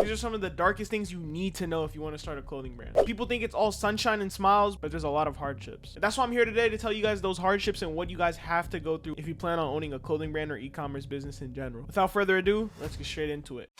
These are some of the darkest things you need to know if you want to start a clothing brand. People think it's all sunshine and smiles, but there's a lot of hardships. And that's why I'm here today, to tell you guys those hardships and what you guys have to go through if you plan on owning a clothing brand or e-commerce business in general. Without further ado, let's get straight into it.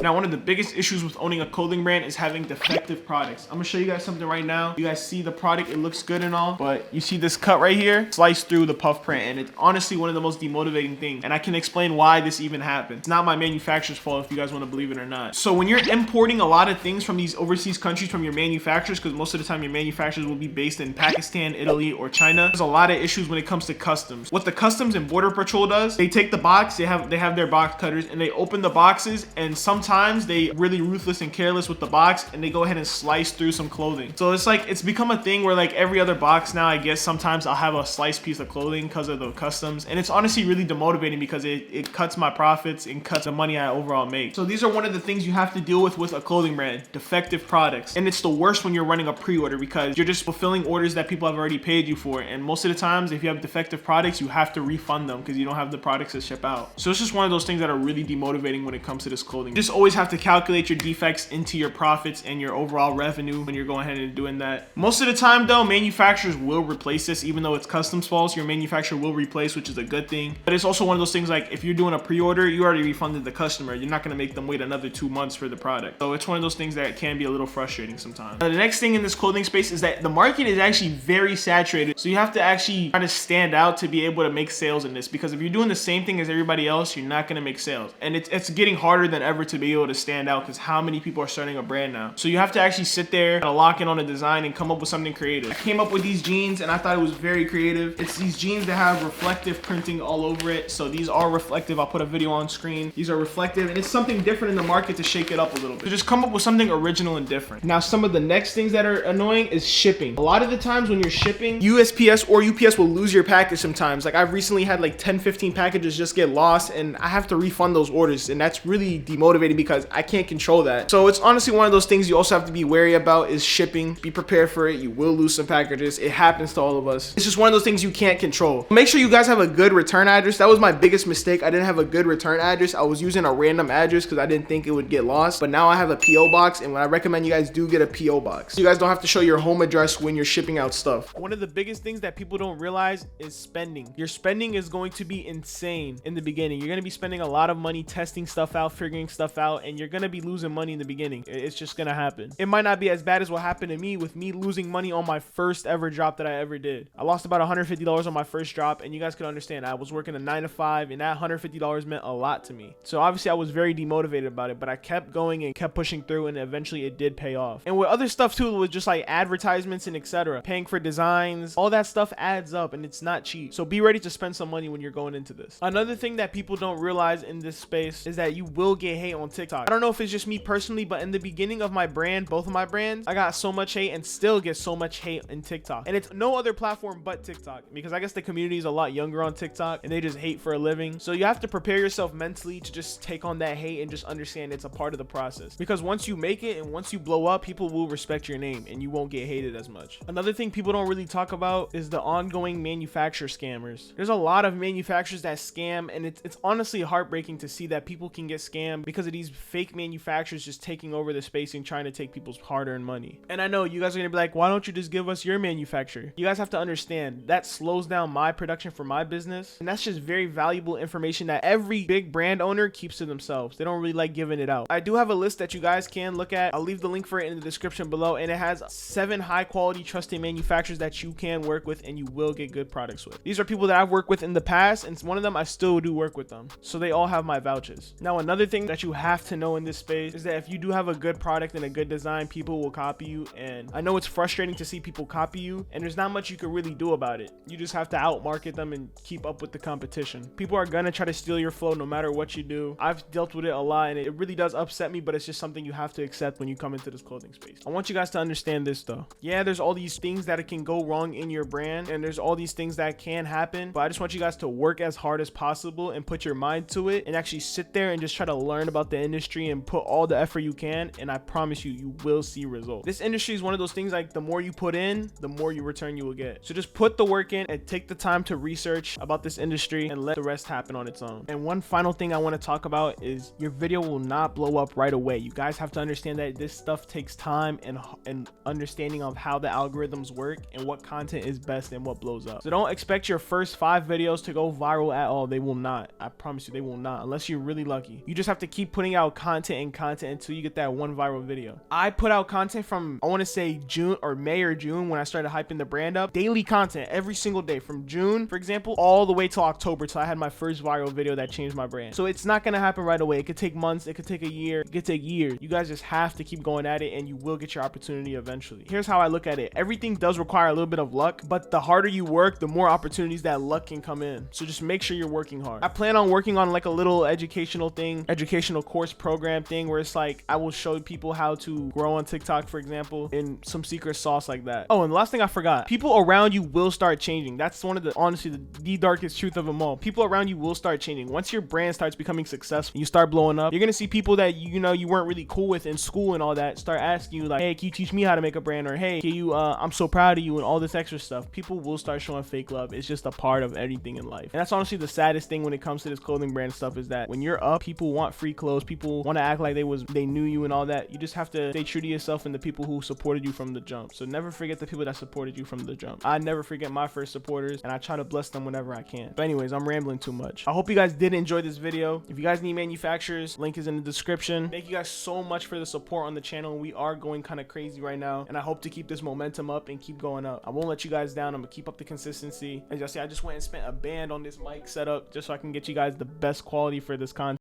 Now, one of the biggest issues with owning a clothing brand is having defective products. I'm gonna show you guys something right now. You guys see the product, it looks good and all, but you see this cut right here, sliced through the puff print, and it's honestly one of the most demotivating things. And I can explain why this even happened. It's not my manufacturer's fault if you guys want to believe it or not. So when you're importing a lot of things from these overseas countries from your manufacturers, because most of the time your manufacturers will be based in Pakistan, Italy, or China, there's a lot of issues when it comes to customs. What the Customs and Border Patrol does, they take the box, they have their box cutters, and they open the boxes, and sometimes they really ruthless and careless with the box, and they go ahead and slice through some clothing. So it's like, it's become a thing where like every other box now, I guess sometimes I'll have a sliced piece of clothing because of the customs, and it's honestly really demotivating because it cuts my profits and cuts the money I overall make. So these are one of the things you have to deal with a clothing brand: defective products. And it's the worst when you're running a pre-order, because you're just fulfilling orders that people have already paid you for, and most of the times if you have defective products, you have to refund them because you don't have the products to ship out. So it's just one of those things that are really demotivating when it comes to this clothing. You just always have to calculate your defects into your profits and your overall revenue when you're going ahead and doing that. Most of the time though, manufacturers will replace this. Even though it's customs false, your manufacturer will replace, which is a good thing. But it's also one of those things, like if you're doing a pre-order, you already refunded the customer. You're not going to make them wait another 2 months for the product. So it's one of those things that can be a little frustrating sometimes. The next thing in this clothing space is that the market is actually very saturated. So you have to actually try to stand out to be able to make sales in this, because if you're doing the same thing as everybody else, you're not going to make sales. And it's getting harder than ever to be able to stand out, because how many people are starting a brand now? So you have to actually sit there and lock in on a design and come up with something creative. I came up with these jeans and I thought it was very creative. It's these jeans that have reflective printing all over it. So these are reflective. I'll put a video on screen. These are reflective, and it's something different in the market to shake it up a little bit. So just come up with something original and different. Now, some of the next things that are annoying is shipping. A lot of the times when you're shipping, USPS or UPS will lose your package sometimes. Like I've recently had like 10-15 packages just get lost, and I have to refund those orders, and that's really demotivating because I can't control that. So it's honestly one of those things you also have to be wary about, is shipping. Be prepared for it. You will lose some packages. It happens to all of us. It's just one of those things you can't control. Make sure you guys have a good return address. That was my biggest mistake. I didn't have a good return address. I was using a random address because I didn't think it would get lost, but now I have a PO box, and I recommend you guys do get a PO box. You guys don't have to show your home address when you're shipping out stuff. One of the biggest things that people don't realize is spending. Your spending is going to be insane in the beginning. You're going to be spending a lot of money testing stuff out, figuring stuff out, and you're going to be losing money in the beginning. It's just gonna happen. It might not be as bad as what happened to me, with me losing money on my first ever drop that I ever did. I lost about $150 on my first drop, and you guys could understand, I was working a 9 to 5, and that $150 meant a lot to me. So obviously I was very demotivated about it, but I kept going and kept pushing through, and eventually it did pay off. And with other stuff too, with just like advertisements and etc., paying for designs, all that stuff adds up, and it's not cheap. So be ready to spend some money when you're going into this. Another thing that people don't realize in this space is that you will get hate on TikTok. I don't know if it's just me personally, but in the beginning of my brand, both of my brands, I got so much hate and still get so much hate in TikTok. And it's no other platform but TikTok, because I guess the community is a lot younger on TikTok and they just hate for a living. So you have to prepare yourself mentally to just take on that hate and just understand it's a part of the process, because once you make it and once you blow up, people will respect your name and you won't get hated as much. Another thing people don't really talk about is the ongoing manufacturer scammers. There's a lot of manufacturers that scam, and it's honestly heartbreaking to see that people can get scammed because of these fake manufacturers just taking over the space and trying to take people's hard-earned money. And I know you guys are gonna be like, why don't you just give us your manufacturer? You guys have to understand that slows down my production for my business, and that's just very valuable information that every big brand owner keeps to themselves. They don't really like giving it out. I do have a list that you guys can look at. I'll leave the link for it in the description below, and it has 7 high-quality trusted manufacturers that you can work with and you will get good products with. These are people that I've worked with in the past, and one of them I still do work with them, so they all have my vouchers. Now, another thing that you have to know in this space is that if you do have a good product and a good design, people will copy you. And I know it's frustrating to see people copy you, and there's not much you can really do about it. You just have to outmarket them and keep up with the competition. People are gonna try to steal your flow no matter what you do. I've dealt with it a lot, and it really does upset me, but it's just something you have to accept when you come into this clothing space. I want you guys to understand this though. Yeah, there's all these things that can go wrong in your brand, and there's all these things that can happen, but I just want you guys to work as hard as possible and put your mind to it and actually sit there and just try to learn about about the industry and put all the effort you can, and I promise you, you will see results. This industry is one of those things, like the more you put in, the more you return you will get. So just put the work in and take the time to research about this industry and let the rest happen on its own. And one final thing I want to talk about is your video will not blow up right away. You guys have to understand that this stuff takes time and understanding of how the algorithms work and what content is best and what blows up. So don't expect your first 5 videos to go viral at all. They will not. I promise you, they will not, unless you're really lucky. You just have to keep putting out content and content until you get that one viral video. I put out content from, I want to say June or May or June, when I started hyping the brand up. Daily content every single day from June, for example, all the way till October, till I had my first viral video that changed my brand. So it's not gonna happen right away. It could take months, it could take a year, it could take years. You guys just have to keep going at it, and you will get your opportunity eventually. Here's how I look at it. Everything does require a little bit of luck, but the harder you work, the more opportunities that luck can come in. So just make sure you're working hard. I plan on working on like a little educational course program thing, where it's like I will show people how to grow on TikTok, for example, in some secret sauce like that. Oh, and the last thing I forgot, people around you will start changing. That's one of the, honestly, the darkest truth of them all. People around you will start changing. Once your brand starts becoming successful, you start blowing up, you're gonna see people that you know you weren't really cool with in school and all that start asking you like, hey, can you teach me how to make a brand? Or hey, can you I'm so proud of you, and all this extra stuff. People will start showing fake love. It's just a part of anything in life. And that's honestly the saddest thing when it comes to this clothing brand stuff, is that when you're up, people want free clothes, people want to act like they knew you and all that. You just have to stay true to yourself and the people who supported you from the jump. So never forget the people that supported you from the jump. I never forget my first supporters, and I try to bless them whenever I can. But anyways, I'm rambling too much. I hope you guys did enjoy this video. If you guys need manufacturers, link is in the description. Thank you guys so much for the support on the channel. We are going kind of crazy right now, and I hope to keep this momentum up and keep going up. I won't let you guys down. I'm gonna keep up the consistency. As y'all see, I just went and spent a band on this mic setup just so I can get you guys the best quality for this content.